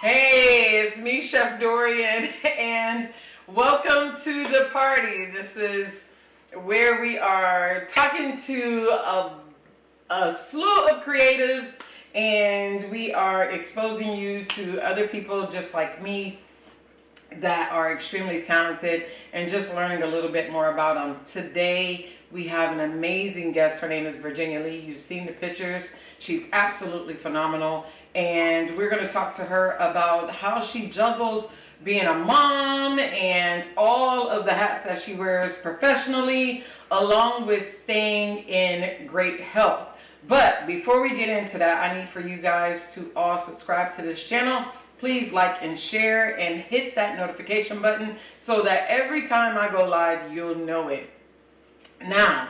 Hey, it's me, Chef Dorian, and welcome to the party. This is where we are talking to a slew of creatives, and we are exposing you to other people just like me that are extremely talented and just learning a little bit more about them. Today, we have an amazing guest. Her name is Virginia Lee. You've seen the pictures. She's absolutely phenomenal. And we're going to talk to her about how she juggles being a mom and all of the hats that she wears professionally, along with staying in great health. But before we get into that, I need for you guys to all subscribe to this channel. Please like and share and hit that notification button so that every time I go live, you'll know it. Now,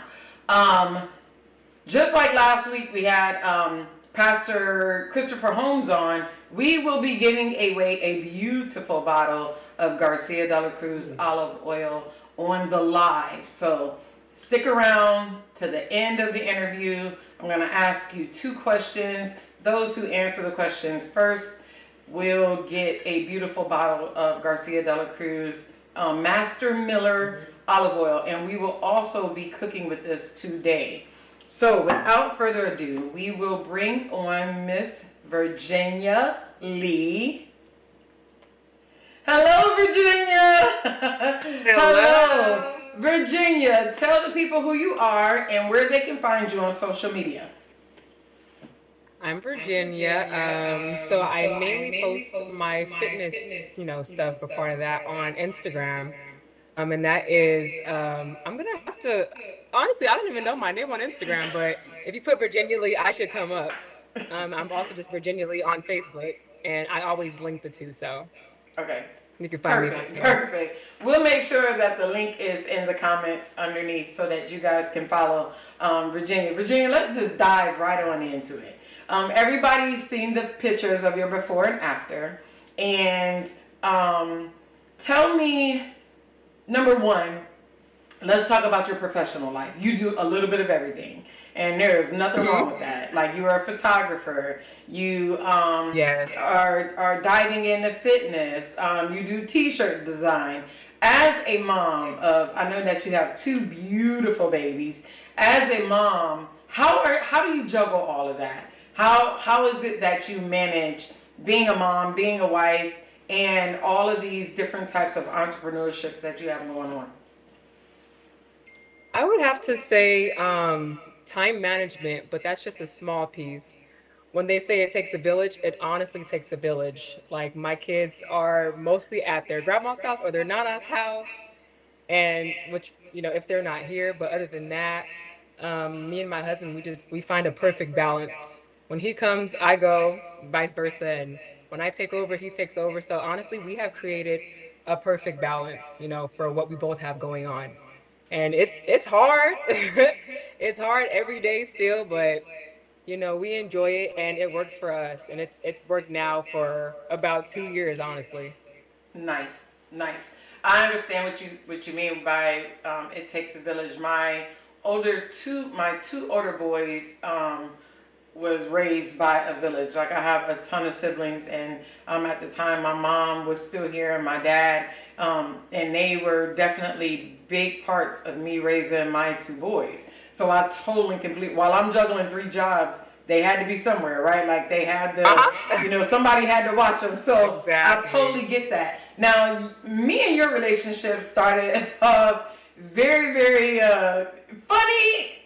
just like last week, we had Pastor Christopher Holmes on. We will be giving away a beautiful bottle of Garcia de la Cruz olive oil on the live. So stick around to the end of the interview. I'm going to ask you 2 questions. Those who answer the questions first will get a beautiful bottle of Garcia de la Cruz Master Miller olive oil, and we will also be cooking with this today. So without further ado, we will bring on Miss Virginia Lee. Hello, Virginia. Hello. Virginia, tell the people who you are and where they can find you on social media. I'm Virginia. So I mainly post my fitness, stuff, a part of that on Instagram. And that is, I'm gonna have to, honestly, I don't even know my name on Instagram, but if you put Virginia Lee, I should come up. I'm also just Virginia Lee on Facebook, and I always link the two, so Okay. you can find Perfect, me. perfect. We'll make sure that the link is in the comments underneath so that you guys can follow Virginia. Virginia, let's just dive right on into it. Everybody's seen the pictures of your before and after. And tell me, number one, let's talk about your professional life. You do a little bit of everything. And there's nothing wrong with that. Like, you are a photographer. You Yes. are diving into fitness. You do t-shirt design. As a mom of, I know that you have 2 beautiful babies. As a mom, how do you juggle all of that? How is it that you manage being a mom, being a wife, and all of these different types of entrepreneurships that you have going on? I would have to say time management, but that's just a small piece. When they say it takes a village, it honestly takes a village. Like, my kids are mostly at their grandma's house or their nana's house, and which, if they're not here, but other than that, me and my husband, we find a perfect balance. When he comes, I go, vice versa, and when I take over, he takes over. So honestly, we have created a perfect balance, for what we both have going on. And it's hard. It's hard every day still, but we enjoy it and it works for us. And it's worked now for about 2 years, honestly. Nice, nice. I understand what you mean by it takes a village. My 2 older boys was raised by a village. Like, I have a ton of siblings, and at the time my mom was still here and my dad, and they were definitely big parts of me raising my 2 boys. So I totally complete, while I'm juggling 3 jobs, they had to be somewhere, right? Like, they had to, somebody had to watch them. So Exactly. I totally get that. Now, me and your relationship started very, very funny,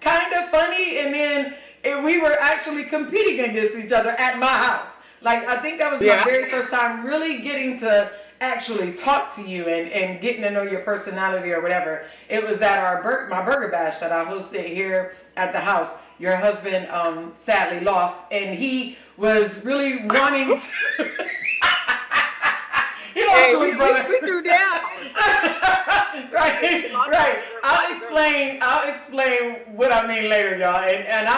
kind of funny, and then we were actually competing against each other at my house. Like, I think that was my Yeah. very first time really getting to actually talk to you and getting to know your personality or whatever. It was at my burger bash that I hosted here at the house. Your husband sadly lost, and he was really wanting to. He lost Hey, to his brother. we threw down. Right, right. I'll explain what I mean later, y'all. And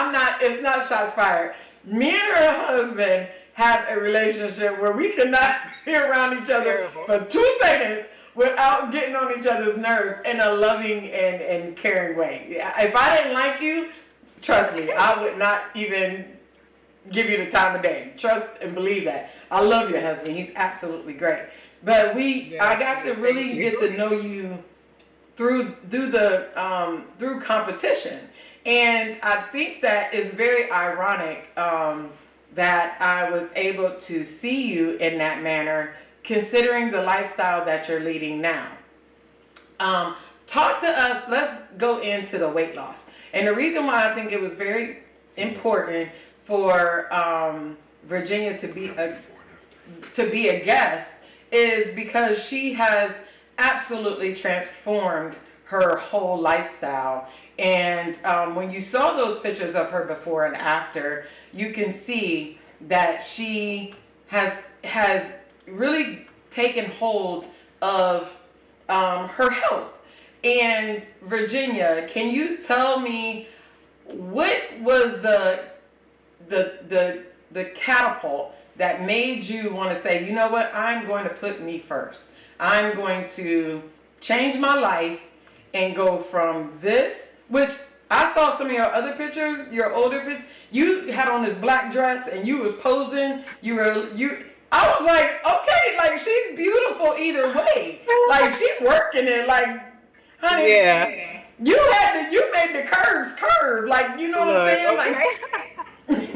it's not shots fired. Me and her husband had a relationship where we could not be around each other Terrible. for 2 seconds without getting on each other's nerves in a loving and caring way. If I didn't like you, trust me, I would not even give you the time of day. Trust and believe that. I love your husband. He's absolutely great. But I Yes, got he to is. Thank really get you. to know you through competition, and I think that is very ironic that I was able to see you in that manner, considering the lifestyle that you're leading now. Um, Talk to us. Let's go into the weight loss. And the reason why I think it was very important for Virginia to be a guest is because she has absolutely transformed her whole lifestyle. And when you saw those pictures of her before and after, you can see that she has really taken hold of her health. And Virginia, can you tell me what was the catapult that made you want to say, you know what, I'm going to put me first. I'm going to change my life and go from this, which I saw some of your other pictures, your older pictures. You had on this black dress and you was posing. I was like, okay, like she's beautiful either way. Like she working it. Like, honey, Yeah. you made the curves curve. Like, you know what I'm Look, saying? okay. Like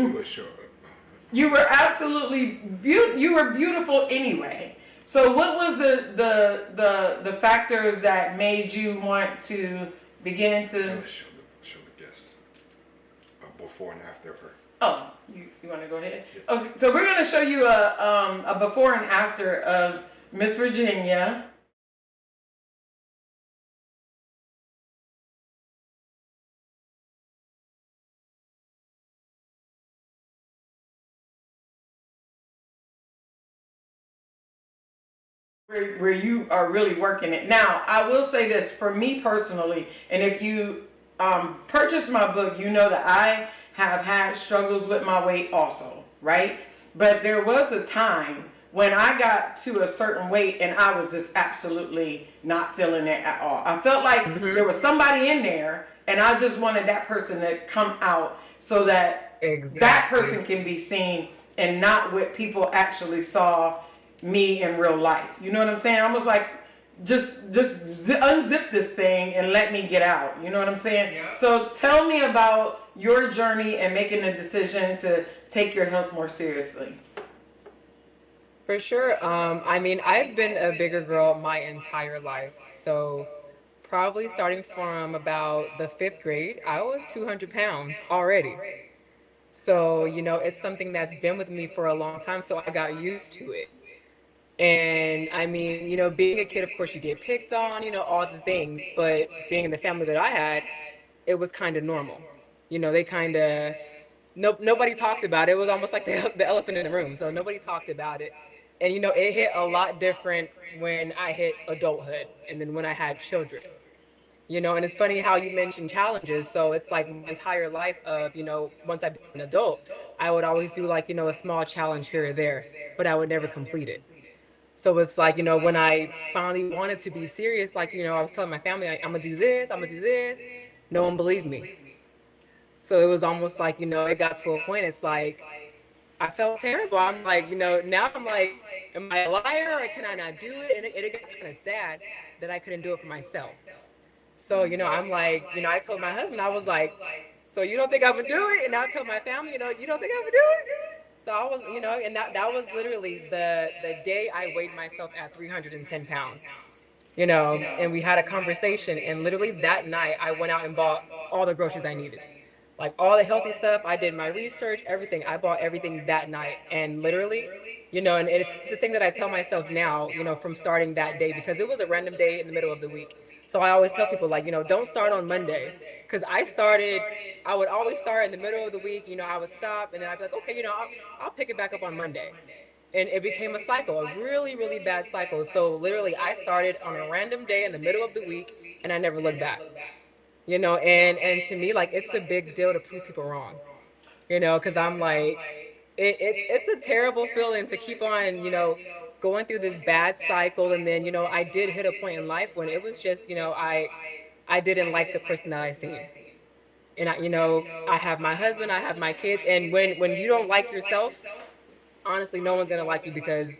you were absolutely you were beautiful anyway. So what was the factors that made you want to begin to Show the guests before and after her. oh, you want to go ahead? Okay, so we're going to show you a before and after of Miss Virginia. Where you are really working it. Now, I will say this for me personally, and if you purchase my book, you know that I have had struggles with my weight also, right? But there was a time when I got to a certain weight and I was just absolutely not feeling it at all. I felt like Hmm. there was somebody in there and I just wanted that person to come out so that that Exactly. person can be seen and not what people actually saw me in real life. You know what I'm saying? Almost like unzip this thing and let me get out. You know what I'm saying? Yeah. So tell me about your journey and making a decision to take your health more seriously. For sure. I mean, I've been a bigger girl my entire life. So probably starting from about the fifth grade, I was 200 pounds already. So, it's something that's been with me for a long time. So I got used to it. And I mean, being a kid, of course, you get picked on, all the things. But being in the family that I had, it was kind of normal. They kind of, nobody talked about it. It was almost like the elephant in the room. So nobody talked about it. And, it hit a lot different when I hit adulthood and then when I had children. And it's funny how you mentioned challenges. So it's like my entire life of, once I became an adult, I would always do like, a small challenge here or there, but I would never complete it. So it's like, when I finally wanted to be serious, like, I was telling my family, like, I'm gonna do this, I'm gonna do this. No one believed me. So it was almost like, it got to a point, it's like, I felt terrible. I'm like, now I'm like, am I a liar or can I not do it? And it got kind of sad that I couldn't do it for myself. So, I'm like, I told my husband, I was like, so you don't think I'm gonna do it? And I told my family, you don't think I'm gonna do it? So I was, and that was literally the day I weighed myself at 310 pounds, and we had a conversation. And literally that night, I went out and bought all the groceries I needed. Like all the healthy stuff, I did my research, everything. I bought everything that night. And literally, and it's the thing that I tell myself now, from starting that day, because it was a random day in the middle of the week. So I always tell people, like, don't start on Monday. Because I would always start in the middle of the week, I would stop and then I'd be like, okay, I'll pick it back up on Monday. And it became a cycle, a really, really bad cycle. So literally, I started on a random day in the middle of the week and I never looked back. And to me, like, it's a big deal to prove people wrong, because I'm like, it's a terrible feeling to keep on, going through this bad cycle. And then, I did hit a point in life when it was just, I didn't like the person that I seen. And I have my husband, I have my kids, and when you don't like yourself, honestly, no one's gonna like you because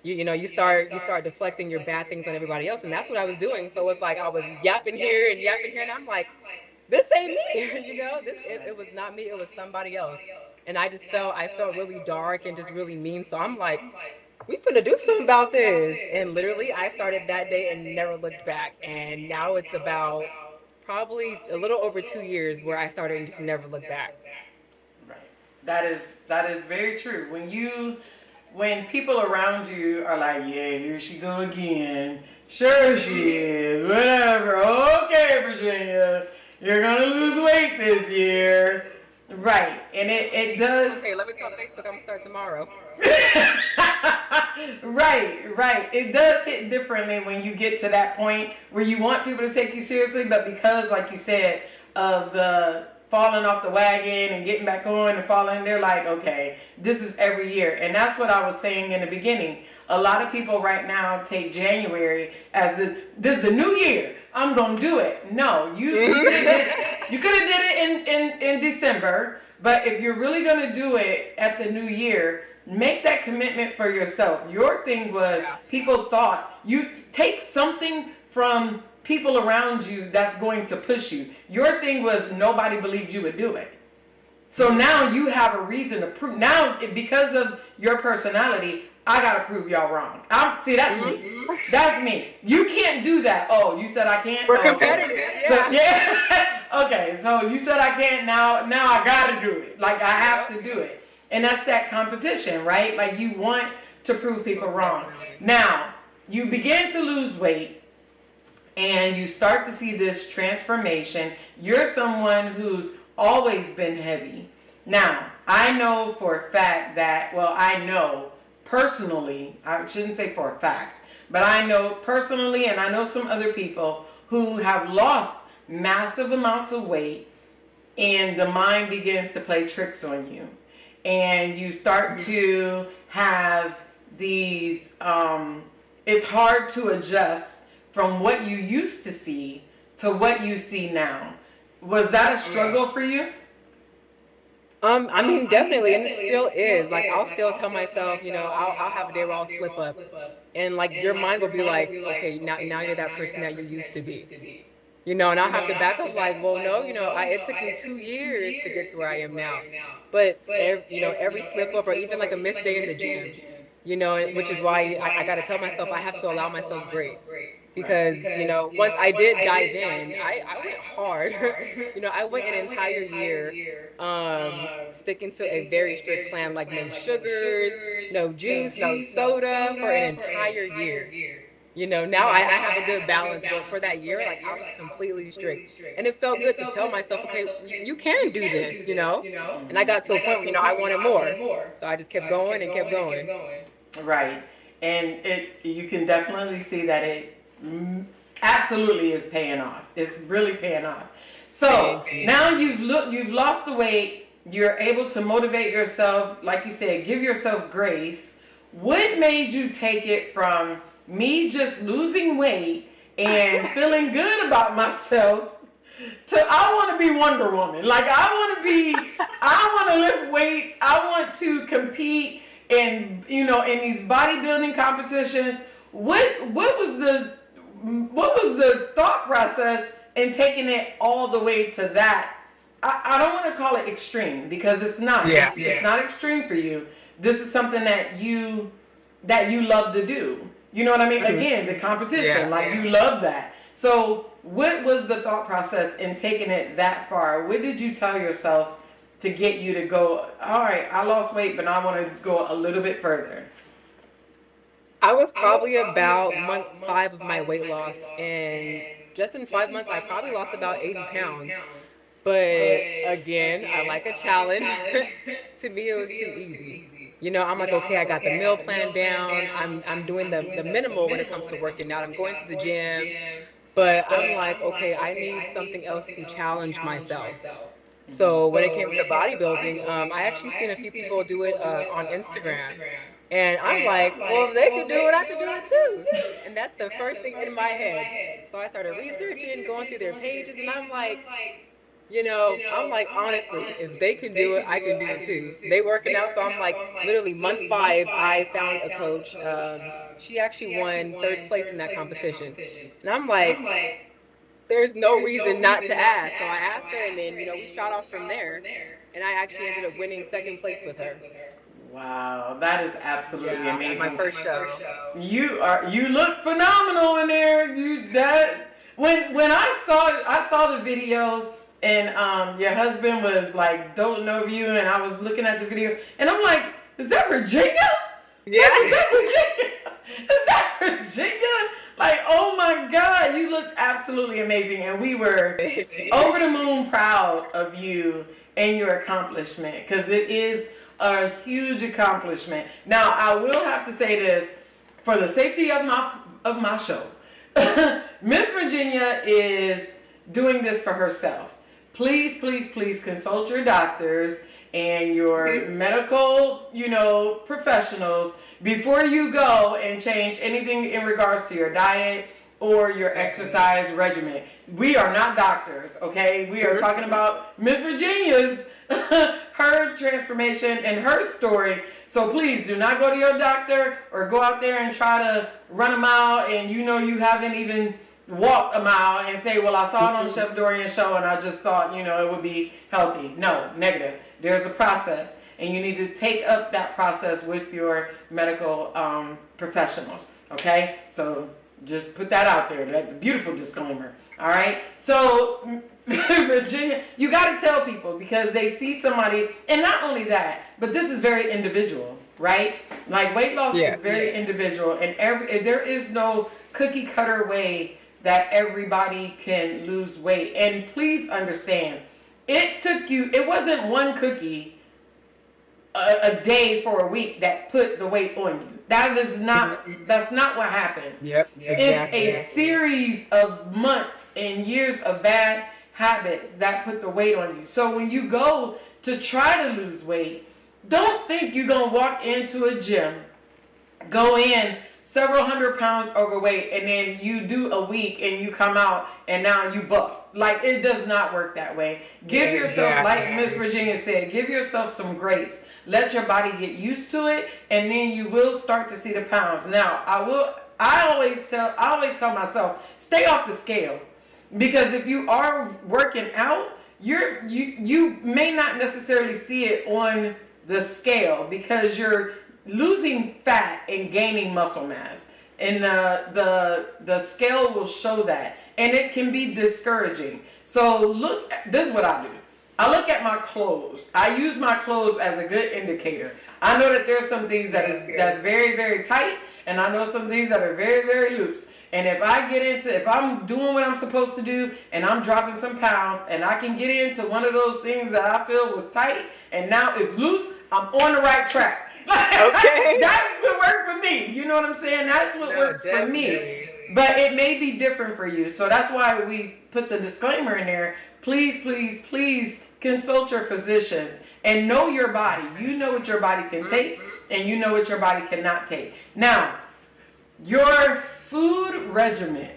you start deflecting your bad things on everybody else, and that's what I was doing. So it's like I was yapping here, and I'm like, this ain't me. It was not me. It was somebody else, and I felt really dark and just really mean. So I'm like, we finna do something about this, and literally I started that day and never looked back. And now it's about probably a little over 2 years where I started and just never looked back. Right. That is very true. When people around you are like, yeah, here she go again. Sure she is. Whatever. Okay, Virginia, you're gonna lose weight this year. Right. And it does. Okay, let me tell Facebook I'm gonna start tomorrow. Right. It does hit differently when you get to that point where you want people to take you seriously, but because, like you said, of the falling off the wagon and getting back on and falling, they're like, okay, this is every year. And that's what I was saying in the beginning. A lot of people right now take January as this is the new year. I'm gonna do it. No, you could have did it in December, but if you're really gonna do it at the new year, make that commitment for yourself. Your thing was people thought you take something from people around you that's going to push you. Your thing was nobody believed you would do it. So now you have a reason to prove. Now, because of your personality, I got to prove y'all wrong. See, that's me. That's me. You can't do that. Oh, you said I can't? We're competitive. Okay. So, yeah. Okay, so you said I can't, now I got to do it. Like, I have to do it. And that's that competition, right? Like, you want to prove people wrong. Now, you begin to lose weight and you start to see this transformation. You're someone who's always been heavy. Now, I know for a fact that, I know personally, I shouldn't say for a fact, but I know personally, and I know some other people who have lost massive amounts of weight, and the mind begins to play tricks on you. And you start to have these, it's hard to adjust from what you used to see to what you see now. Was that a struggle for you? I mean, definitely, and it still is. Like, I'll still tell myself, I'll have a day where I'll slip up, and like your mind will be like, okay, now you're that person that you used to be, and I'll have to back up, like, well, no, it took me 2 years to get to where I am now, but every slip up or even like a missed day in the gym, which is why I got to tell myself I have to allow myself grace. Because, once I did dive in, I went hard. I went an entire year sticking to a very strict plan, like no sugars, no juice, no soda for an entire year. Now I have a good balance, but for that year, like, I was completely strict. And it felt good to tell myself, okay, you can do this, And I got to a point where, I wanted more. So I just kept going and kept going. Right. And you can definitely see that it absolutely is paying off. It's really paying off. So now you've lost the weight. You're able to motivate yourself. Like you said, give yourself grace. What made you take it from me just losing weight and feeling good about myself to I want to be Wonder Woman? Like, I want to lift weights. I want to compete in these bodybuilding competitions. What was the thought process in taking it all the way to that? I don't want to call it extreme, because it's not. It's not extreme for you. This is something that you love to do. You know what I mean? Again, the competition, you love that. So what was the thought process in taking it that far? What did you tell yourself to get you to go, all right, I lost weight, but I want to go a little bit further? I was probably about month 5 of my weight loss, and just in 5 months, I probably lost about 80 pounds. But again, I like a challenge. To me, it was too easy. I'm like, okay, I got the meal plan down. I'm doing the minimal when it comes to working out. I'm going to the gym, but I'm like, okay, I need something else to challenge myself. So when it came to bodybuilding, I actually seen a few people do it on Instagram. And I'm like, well, if they could do it, I could do it too. And that's the first thing in my head. So I started researching, going through their pages, and I'm like, I'm like, honestly, if they can do it, I can do it too. They working out, so I'm like, literally month 5, I found a coach. She actually won third place in that competition, and I'm like, there's no reason not to ask. So I asked her, and then we shot off from there, and I actually ended up winning second place with her. Wow, that is absolutely Yeah, at my amazing. first show. You look phenomenal in there. When I saw the video and your husband was like doting over you and I was looking at the video and I'm like, is that Virginia? Yeah. Like, is that Virginia? Is that Virginia? Like, oh my God, you look absolutely amazing and we were over the moon proud of you and your accomplishment because it is a huge accomplishment. Now, I will have to say this for the safety of my show. Miss Virginia is doing this for herself. Please, please, please consult your doctors and your medical, professionals before you go and change anything in regards to your diet or your exercise regimen. We are not doctors, okay? We are talking about Miss Virginia's her transformation and her story. So please do not go to your doctor or go out there and try to run a mile and you haven't even walked a mile and say, well, I saw it on Chef Dorian's show and I just thought, it would be healthy. No, negative. There's a process and you need to take up that process with your medical professionals. Okay? So just put that out there. That's a beautiful disclaimer. All right? So Virginia, you got to tell people because they see somebody, and not only that, but this is very individual, right? Like weight loss is very individual, and there is no cookie cutter way that everybody can lose weight. And please understand, it wasn't one cookie a day for a week that put the weight on you. That's not what happened. Yep, exactly. It's a series of months and years of bad habits that put the weight on you. So when you go to try to lose weight, don't think you're going to walk into a gym, go in several hundred pounds overweight, and then you do a week and you come out and now you buff. Like, it does not work that way. Give yourself, like Miss Virginia said, give yourself some grace. Let your body get used to it, and then you will start to see the pounds. Now, I always tell myself, stay off the scale. Because if you are working out, you may not necessarily see it on the scale because you're losing fat and gaining muscle mass, and the scale will show that, and it can be discouraging. So this is what I do. I look at my clothes. I use my clothes as a good indicator. I know that there's some things that's very, very tight, and I know some things that are very, very loose. And if I'm doing what I'm supposed to do and I'm dropping some pounds and I can get into one of those things that I feel was tight and now it's loose, I'm on the right track. Okay. That would work for me. You know what I'm saying? That's what works for me. But it may be different for you. So that's why we put the disclaimer in there. Please, please, please consult your physicians and know your body. You know what your body can take and you know what your body cannot take. Now, your food regimen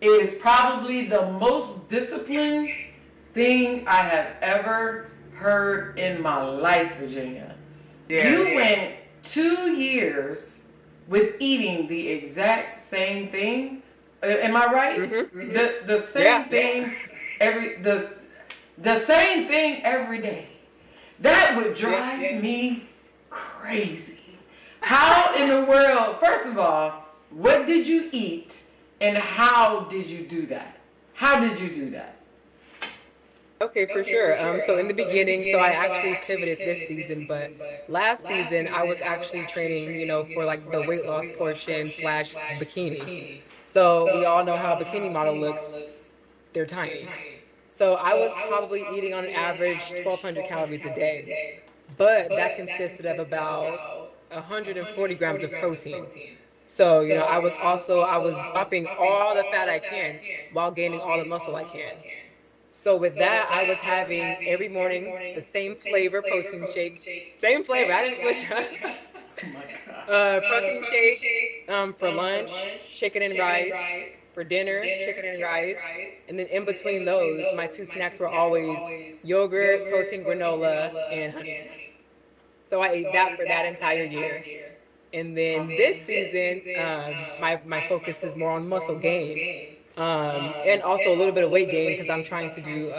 is probably the most disciplined thing I have ever heard in my life, Virginia. Yeah. You went 2 years with eating the exact same thing. Am I right? Mm-hmm. The same thing the same thing every day. That would drive me crazy. How in the world, first of all, what did you eat and how did you do that? How did you do that? Okay, for sure. So in the beginning, I actually pivoted this season, but last season I was actually training, for like the weight loss portion / bikini. So we all know how a bikini model looks. They're tiny. So I was probably eating on average 1,200 calories a day, but that consisted of about 140 grams of protein. So, I was dropping all the fat I can while gaining all the muscle I can. So with that, I was having every morning the same flavor protein shake. Same flavor, I didn't switch up. Protein shake for lunch, chicken and rice. For dinner, chicken and rice. And then in between those, my two snacks were always yogurt, protein granola, and honey. So I ate that for that entire year. And then this season, my focus is more on muscle gain, and also a little bit of weight gain because I'm trying to do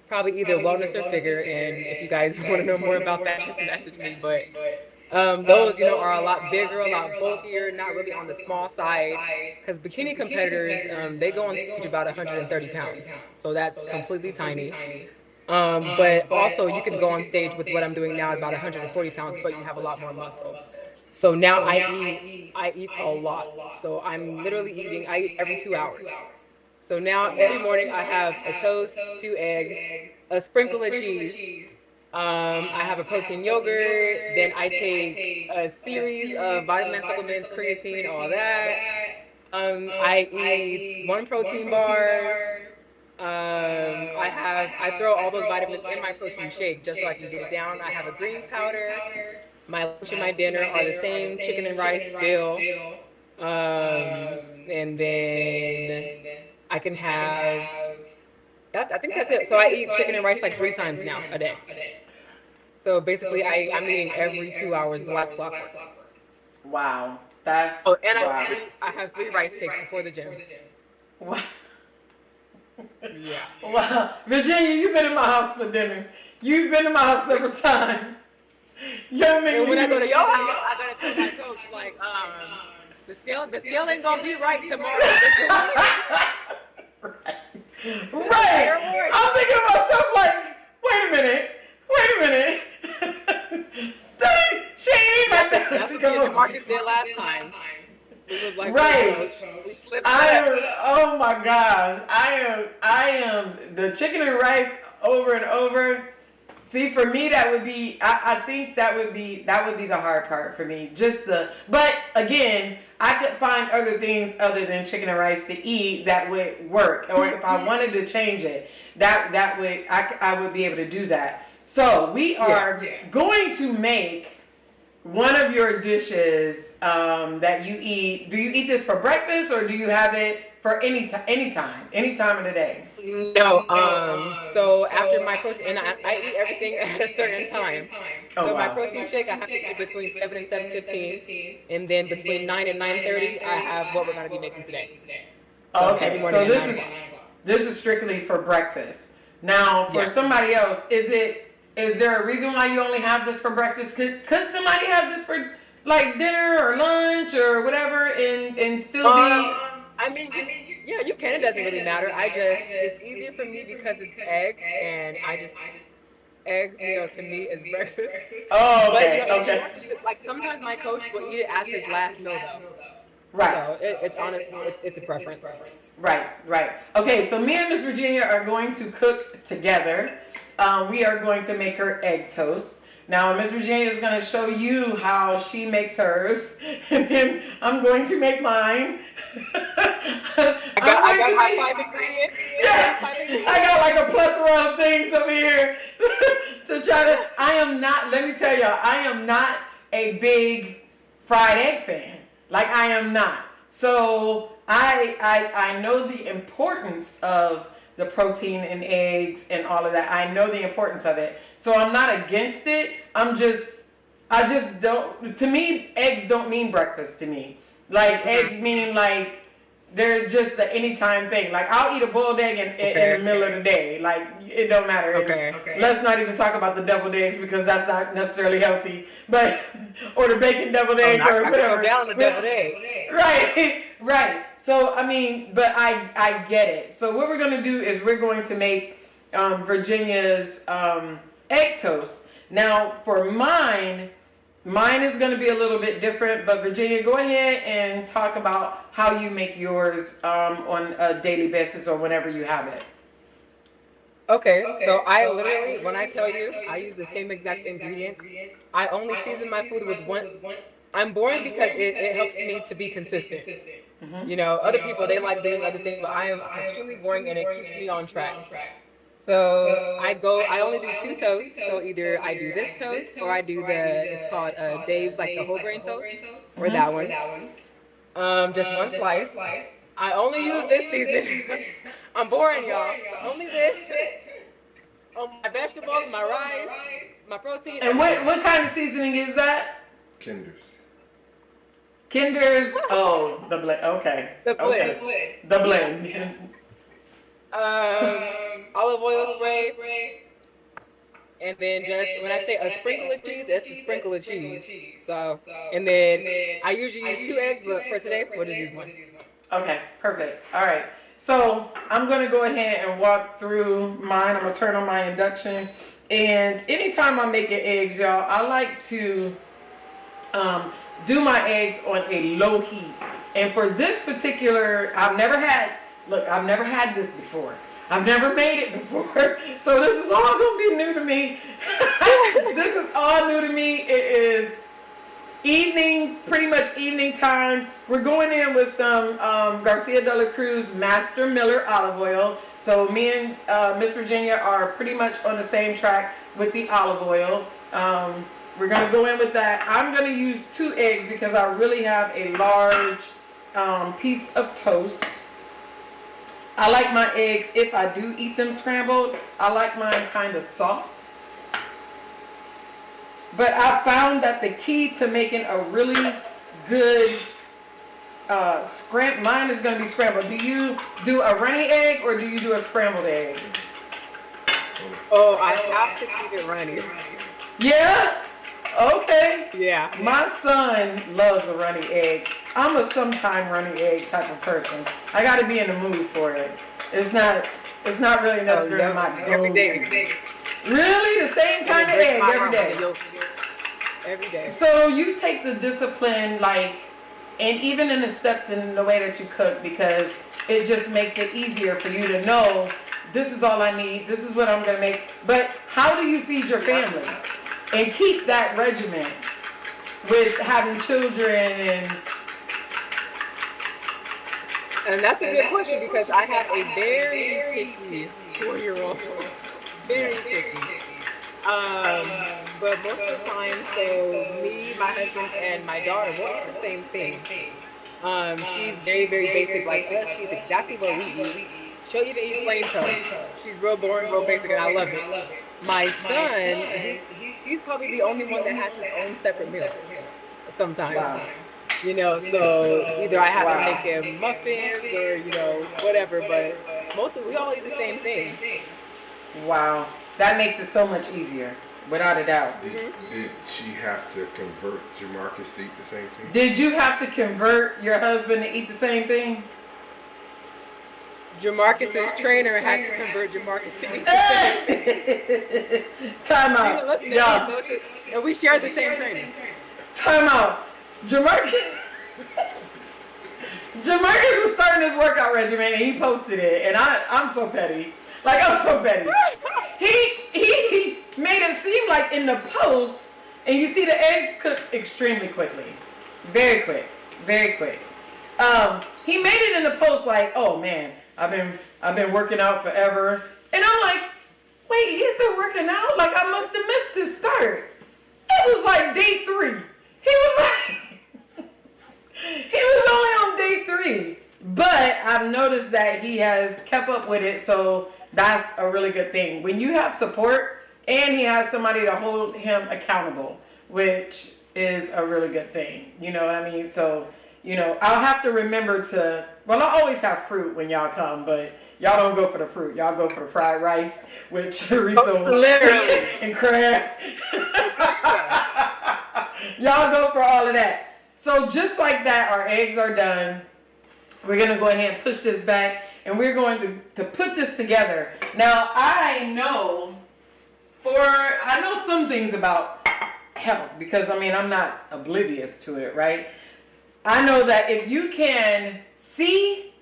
probably either wellness or figure. And if you guys want to know more about that, just message me. But those, are a lot bigger, a lot bulkier, not really on the small side. Because bikini competitors, they go on stage about 130 pounds. So that's completely tiny. But also you can go on stage with what I'm doing now, about 140 pounds, but you have a lot more muscle. So now I eat a lot. So I'm literally eating, I eat every 2 hours. So now every morning I have a toast, 2 eggs, a sprinkle of cheese. I have a protein yogurt. Then I take a series of vitamin supplements, creatine, all that. I eat one protein bar. I throw all those vitamins in my protein shake just so I can get it down. I have a greens powder. My lunch and my dinner are the same, chicken and rice still. And then I can have that. I think that's it. So I eat chicken and rice like 3 times now a day. So basically, I'm eating every 2 hours like clockwork. Wow, that's and wow. I have 3 rice cakes before the gym. Wow. Yeah. Wow, Virginia, you've been in my house for dinner. You've been in my house several times. Young man, and when I go to your house, I gotta tell my coach like, the scale ain't gonna be right tomorrow. Right. I'm thinking to myself like, wait a minute. She ain't like that. That's what Marcus did last time. It was like, right. We slipped oh my gosh. I am the chicken and rice over and over. See, for me, that would be, I think that would be the hard part for me. But again, I could find other things other than chicken and rice to eat that would work. Or if I wanted to change it, I would be able to do that. So we are going to make one of your dishes that you eat. Do you eat this for breakfast or do you have it for any time of the day? No. So after my protein, and I eat everything at a certain time. So my protein shake, I have to eat between 7 and 7:15, and then between 9 and 9:30, I have what we're going to be making today. So okay. So this is strictly for breakfast. Now, for somebody else, is there a reason why you only have this for breakfast? Could somebody have this for like dinner or lunch or whatever and still be? You can. It doesn't really matter. It's easier for me because it's eggs, and eggs, to me is breakfast. Oh, okay. But, like sometimes my coach will eat it as his last meal, though. Right. So it's a preference. Right. Okay, so me and Miss Virginia are going to cook together. We are going to make her egg toast. Now, Miss Virginia is going to show you how she makes hers, and then I'm going to make mine. I got my 5 ingredients. Yeah, I got like a plethora of things over here to try to. Let me tell y'all, I am not a big fried egg fan. Like, I am not. So I know the importance of the protein in eggs and all of that. I know the importance of it. So I'm not against it. I just don't, to me, eggs don't mean breakfast to me. Like, eggs mean like, they're just the anytime thing. Like, I'll eat a boiled egg in the middle of the day. Like, it don't matter. Okay. Let's not even talk about the deviled eggs because that's not necessarily healthy. But, or the bacon deviled eggs or whatever. I go down on the deviled egg. Right. So, but I get it. So what we're going to do is we're going to make Virginia's egg toast. Now, for mine is going to be a little bit different, but Virginia, go ahead and talk about how you make yours on a daily basis or whenever you have it. Okay, so I literally, when I tell you, I use the same exact ingredients. I only season my food with one. I'm boring because it helps me to be consistent. Mm-hmm. Other people, they like doing other things, but I am extremely boring and it keeps me on track. So I only do 2 toasts. So either I do this toast or I do it's called Dave's, like the whole grain toast, or that one. Just one slice. I only use this seasoning. I'm boring, y'all. Only this on my vegetables, my rice, my protein. And what kind of seasoning is that? Kinders. Kinder's. Oh, the blend. Okay. The blend. Okay. The blend. Olive oil spray. And then just when I say a sprinkle of cheese, that's a sprinkle of cheese. So, and then I usually use 2 eggs, but for today, we'll just use 1. Okay, perfect. All right. So I'm going to go ahead and walk through mine. I'm going to turn on my induction. And anytime I'm making eggs, y'all, I like to do my eggs on a low heat. And for this particular, I've never had this before. I've never made it before. So this is all going to be new to me. This is all new to me. It is pretty much evening time. We're going in with some Garcia de la Cruz Master Miller olive oil. So me and Miss Virginia are pretty much on the same track with the olive oil. We're going to go in with that. I'm going to use 2 eggs because I really have a large piece of toast. I like my eggs, if I do eat them scrambled, I like mine kind of soft. But I found that the key to making a really good mine is going to be scrambled. Do you do a runny egg or do you do a scrambled egg? Oh, I have to keep it runny. Yeah? Okay. Yeah. My son loves a runny egg. I'm a sometime runny egg type of person. I got to be in the mood for it. It's not really necessarily my go-to. Every day. Really? The same kind of egg every day? Every day. So you take the discipline, and even in the steps in the way that you cook, because it just makes it easier for you to know, this is all I need, this is what I'm going to make. But how do you feed your family and keep that regimen with having children And that's a good question because I have a very picky 4-year-old. Very picky. But most of the time, so me, my husband, and my daughter, we'll eat the same thing. She's very, very basic like us. She's exactly what we eat. She'll even eat plain toast. She's real boring, real basic, and I love it. My son, he's probably the only one that has his own separate meal sometimes. Wow. You know, so either I have to make him muffins or, whatever, but mostly we all eat the same thing. Wow. That makes it so much easier, without a doubt. Did she have to convert Jamarcus to eat the same thing? Did you have to convert your husband to eat the same thing? Jamarcus's trainer had to convert Jamarcus to eat the same thing. Time out. Yeah. And we share the same trainer. Time out. Jamarcus was starting his workout regimen and he posted it, and I'm so petty. I'm so petty. He made it seem like in the post, and you see the eggs cook extremely quickly. Very quick. Very quick. He made it in the post like, oh man, I've been working out forever. And I'm like, wait, he's been working out? I must have missed his start. It was like day 3. He was only on day 3. But I've noticed that he has kept up with it, so that's a really good thing. When you have support and he has somebody to hold him accountable, which is a really good thing. You know what I mean? So, I'll have to remember I always have fruit when y'all come, but y'all don't go for the fruit. Y'all go for the fried rice with chorizo literally. and crab. Y'all go for all of that. So just like that, our eggs are done. We're going to go ahead and push this back, and we're going to put this together. Now, I know some things about health because, I'm not oblivious to it, right? I know that if you can see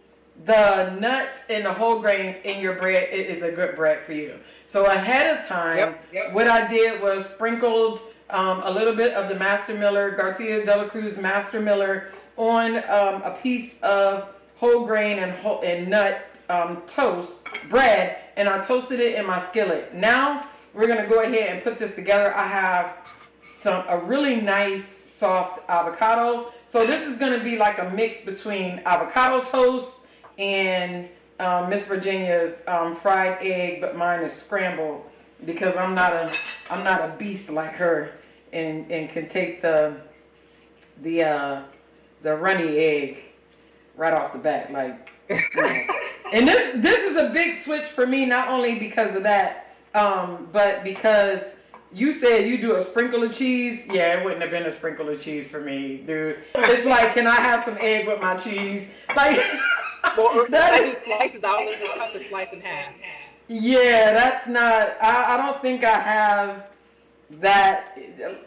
the nuts and the whole grains in your bread, it is a good bread for you. So ahead of time, what I did was sprinkled a little bit of the Master Miller, Garcia de la Cruz Master Miller on a piece of whole grain and nut toast bread, and I toasted it in my skillet. Now we're going to go ahead and put this together. I have a really nice soft avocado. So this is going to be like a mix between avocado toast and Miss Virginia's fried egg, but mine is scrambled because I'm not a beast like her, and can take the runny egg right off the bat, like. You know. And this is a big switch for me, not only because of that, but because you said you do a sprinkle of cheese. Yeah, it wouldn't have been a sprinkle of cheese for me, dude. It's like, can I have some egg with my cheese? Like, Well, that do is. slices. I always cut the slice in half. Yeah, that's not. I don't think I have that.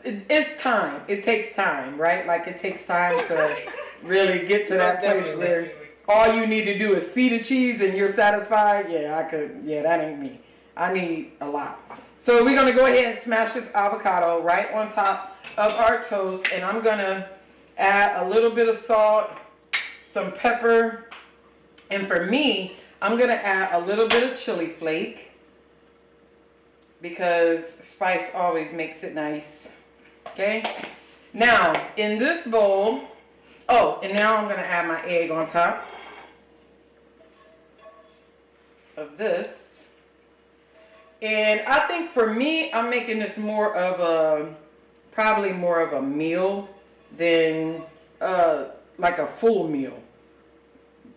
It's time. It takes time, right? Like it takes time to really get to that place where all you need to do is see the cheese and you're satisfied. Yeah, I could. Yeah, that ain't me. I need a lot. So we're gonna go ahead and smash this avocado right on top of our toast, and I'm gonna add a little bit of salt, some pepper, and for me, I'm gonna add a little bit of chili flake because spice always makes it nice. Okay. Now in this bowl, and now I'm gonna add my egg on top of this. And I think for me, I'm making this probably more of a meal than like a full meal,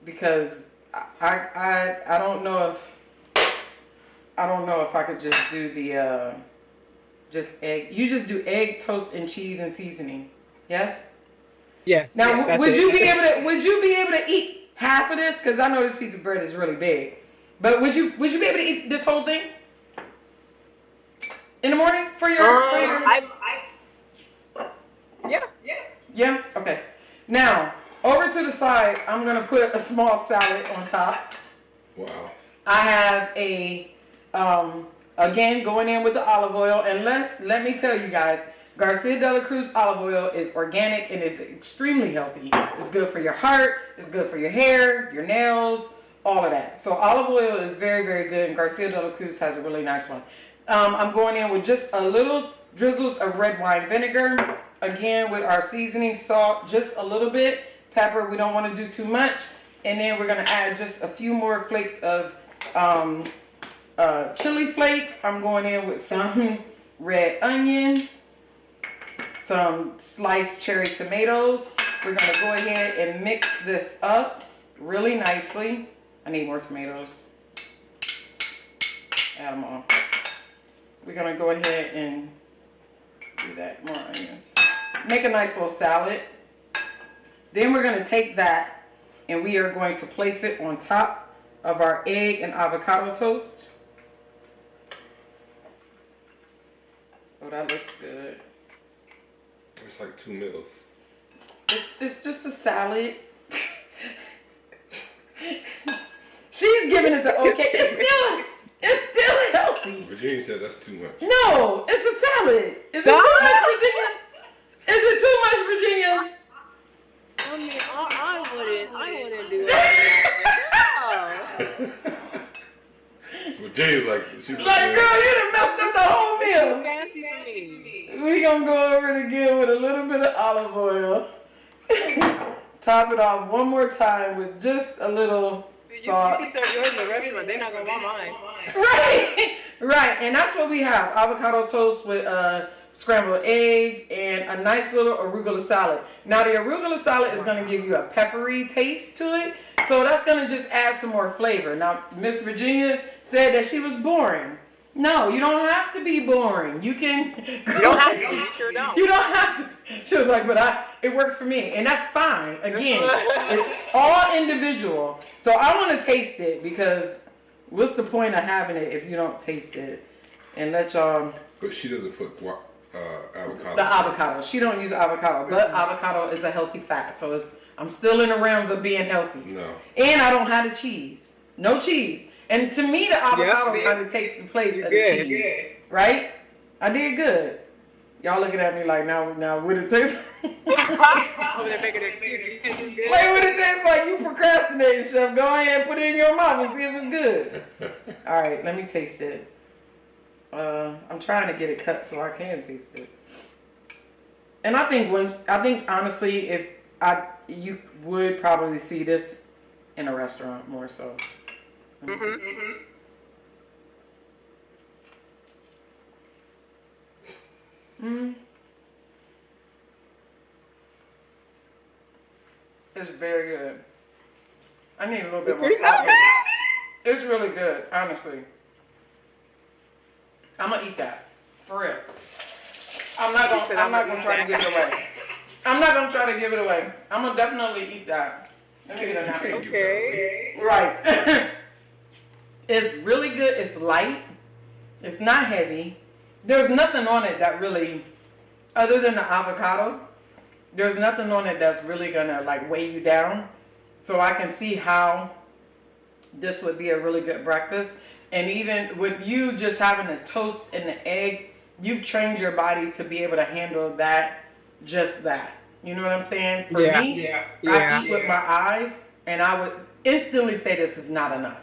because I don't know if I could just do the just egg. You just do egg, toast, and cheese and seasoning. Yes. Yes. Now, yeah, would you be able to eat half of this? Because I know this piece of bread is really big. But would you be able to eat this whole thing in the morning for your? Yeah. Okay. Now over to the side, I'm gonna put a small salad on top. Wow. I have again going in with the olive oil, and let me tell you guys, Garcia de la Cruz olive oil is organic and it's extremely healthy. It's good for your heart. It's good for your hair, your nails, all of that. So olive oil is very, very good, and Garcia de la Cruz has a really nice one. I'm going in with just a little drizzles of red wine vinegar. Again, with our seasoning, salt, just a little bit. Pepper, we don't want to do too much. And then we're going to add just a few more flakes of chili flakes. I'm going in with some red onion, some sliced cherry tomatoes. We're going to go ahead and mix this up really nicely. I need more tomatoes. Add them all. We're going to go ahead and do that. More onions. Make a nice little salad. Then we're going to take that and we are going to place it on top of our egg and avocado toast. Oh, that looks good. It's like 2 meals. It's just a salad. She's giving us the okay. It's still healthy. Virginia said that's too much. No, it's a salad. Is it too much, Virginia? Is it too much, Virginia? I mean, I wouldn't do that. Virginia's like, Girl, you done messed up the whole meal. Fancy for me. We gonna go over it again with a little bit of olive oil. Top it off one more time with just a little salt. You can serve yours in the restaurant. They're not gonna want mine. Right, and that's what we have: avocado toast with scrambled egg and a nice little arugula salad. Now the arugula salad is gonna give you a peppery taste to it, so that's gonna just add some more flavor. Now Miss Virginia said that she was boring. No, you don't have to be boring. You can. You don't have to. You sure don't. You don't have to. She was like, but it works for me, and that's fine. Again, it's all individual. So I want to taste it because what's the point of having it if you don't taste it? And let y'all. But she doesn't put avocado. The avocado. She don't use avocado, but avocado is a healthy fat, so I'm still in the realms of being healthy. No. And I don't have the cheese. No cheese. And to me, the avocado kind of takes the place of the cheese, right? I did good. Y'all looking at me like, now what it tastes like? Oh, they're making an excuse. Wait, what it tastes like? You procrastinating, Chef. Go ahead and put it in your mouth and see if it's good. All right, let me taste it. I'm trying to get it cut so I can taste it. And I think honestly, if you would probably see this in a restaurant more so. Let me see. It's very good. I need a little bit more salt. It's really good, honestly. I'm gonna eat that for real. I'm not gonna try to give it away. I'm not gonna try to give it away. I'm gonna definitely eat that. Let me get a napkin. Okay. Right. It's really good. It's light. It's not heavy. There's nothing on it that really, other than the avocado, there's nothing on it that's really gonna like weigh you down. So I can see how this would be a really good breakfast. And even with you just having the toast and the egg, you've trained your body to be able to handle that, just that. You know what I'm saying? For me, I eat with my eyes, and I would instantly say this is not enough.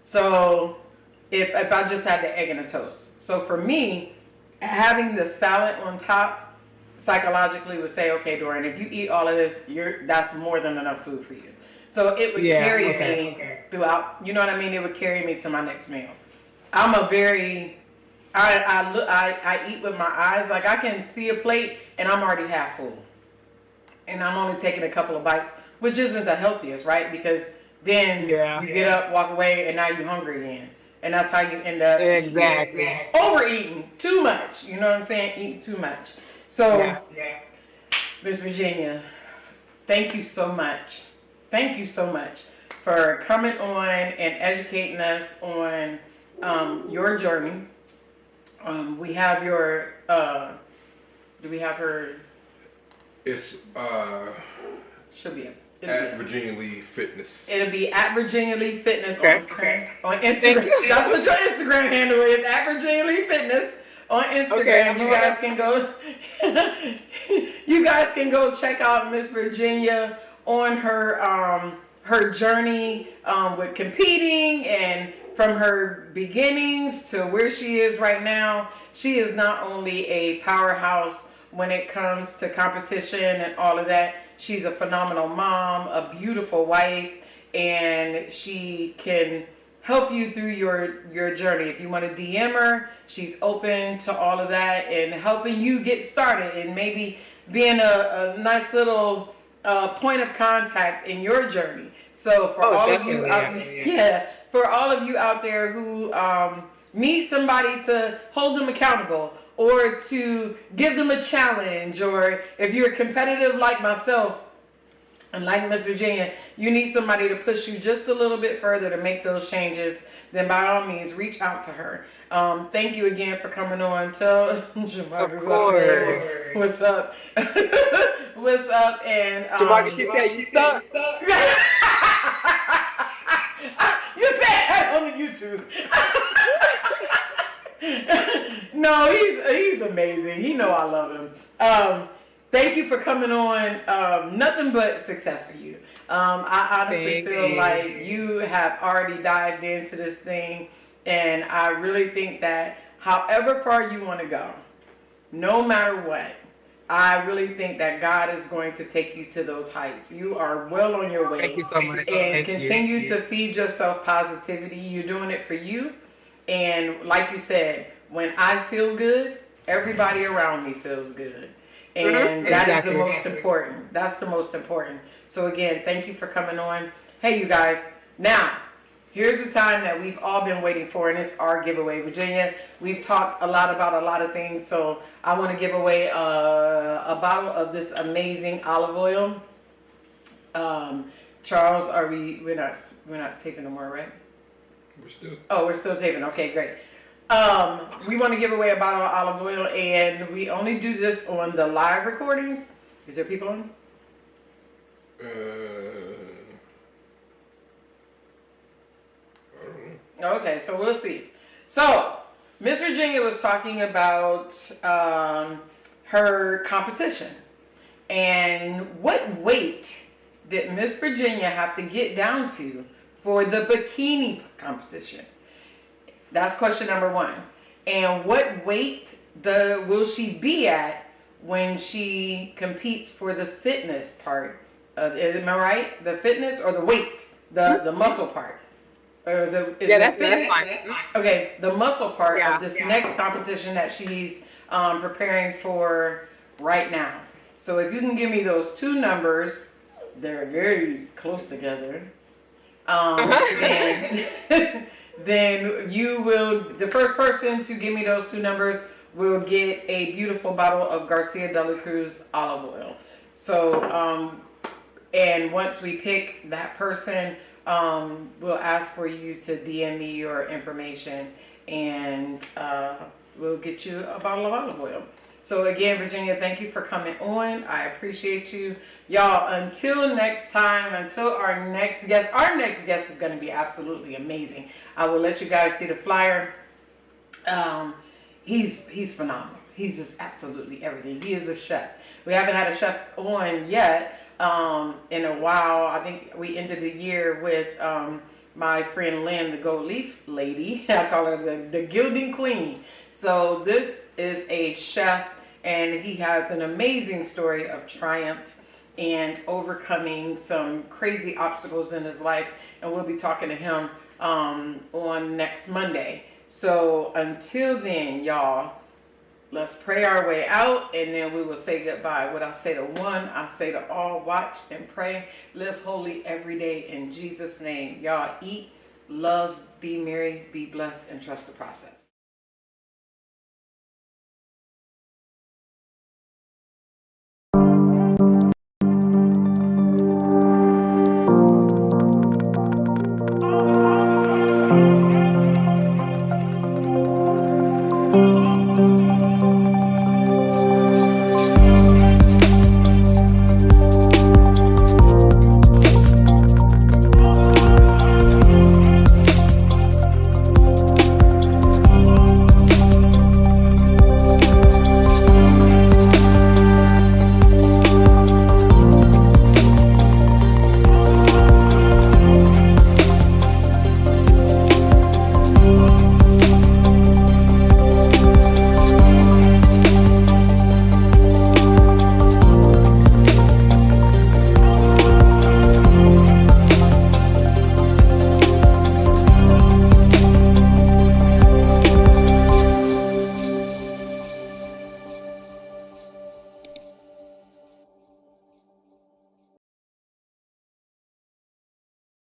So if I just had the egg and the toast. So for me, having the salad on top psychologically would say, okay, Dorian, if you eat all of this, that's more than enough food for you. So it would carry me throughout, you know what I mean? It would carry me to my next meal. I'm a very, I eat with my eyes. Like I can see a plate and I'm already half full. And I'm only taking a couple of bites, which isn't the healthiest, right? Because then you get up, walk away, and now you're hungry again. And that's how you end up overeating too much. You know what I'm saying? Eating too much. So, Miss Virginia, thank you so much. Thank you so much for coming on and educating us on your journey. We have your, do we have her? It's Should be at Virginia Lee Fitness. It'll be at Virginia Lee Fitness on Instagram. That's what your Instagram handle is, at Virginia Lee Fitness on Instagram. You guys can go. You guys can go check out Miss Virginia on her journey with competing, and from her beginnings to where she is right now. She is not only a powerhouse when it comes to competition and all of that. She's a phenomenal mom, a beautiful wife, and she can help you through your journey. If you want to DM her, she's open to all of that and helping you get started and maybe being a nice little point of contact in your journey. So for all of you for all of you out there who need somebody to hold them accountable, or to give them a challenge, or if you're competitive like myself and like Miss Virginia, you need somebody to push you just a little bit further to make those changes, then by all means, reach out to her. Thank you again for coming on. Tell Jamarcus what's up. What's up? And Jamarcus, she said you suck. You said that on the YouTube. No, he's amazing. He know I love him. Thank you for coming on. Nothing but success for you. I honestly feel like you have already dived into this thing, and I really think that however far you want to go, no matter what, I really think that God is going to take you to those heights. You are well on your way. Thank you so much. And continue to feed yourself positivity. You're doing it for you. And like you said, when I feel good, everybody around me feels good. And that is the most important. That's the most important. So again, thank you for coming on. Hey, you guys. Now, here's the time that we've all been waiting for, and it's our giveaway. Virginia, we've talked a lot about a lot of things, so I want to give away a bottle of this amazing olive oil. Charles, we're not taping no more, right? We're still taping. Okay, great. We want to give away a bottle of olive oil, and we only do this on the live recordings. Is there people on? I don't know. Okay, so we'll see. So, Miss Virginia was talking about her competition. And what weight did Miss Virginia have to get down to for the bikini competition? That's question number one. And what weight will she be at when she competes for the fitness part? Am I right? The fitness or the weight? The muscle part. Or is Yeah, it that's fitness? fine. Okay, the muscle part Yeah. of this next competition that she's preparing for right now. So if you can give me those two numbers, they're very close together. Then, then you will, the first person to give me those two numbers will get a beautiful bottle of Garcia de la Cruz olive oil. So, and once we pick that person, we'll ask for you to DM me your information, and we'll get you a bottle of olive oil. So again, Virginia, thank you for coming on. I appreciate you. Y'all, until next time, until our next guest is going to be absolutely amazing. I will let you guys see the flyer. He's phenomenal. He's just absolutely everything. He is a chef. We haven't had a chef on yet in a while. I think we ended the year with my friend Lynn, the gold leaf lady. I call her the gilding queen. So this is a chef, and he has an amazing story of triumph and overcoming some crazy obstacles in his life. And we'll be talking to him on next Monday. So until then, y'all, let's pray our way out, and then we will say goodbye. What I say to one, I say to all: watch and pray. Live holy every day in Jesus' name. Y'all, eat, love, be merry, be blessed, and trust the process.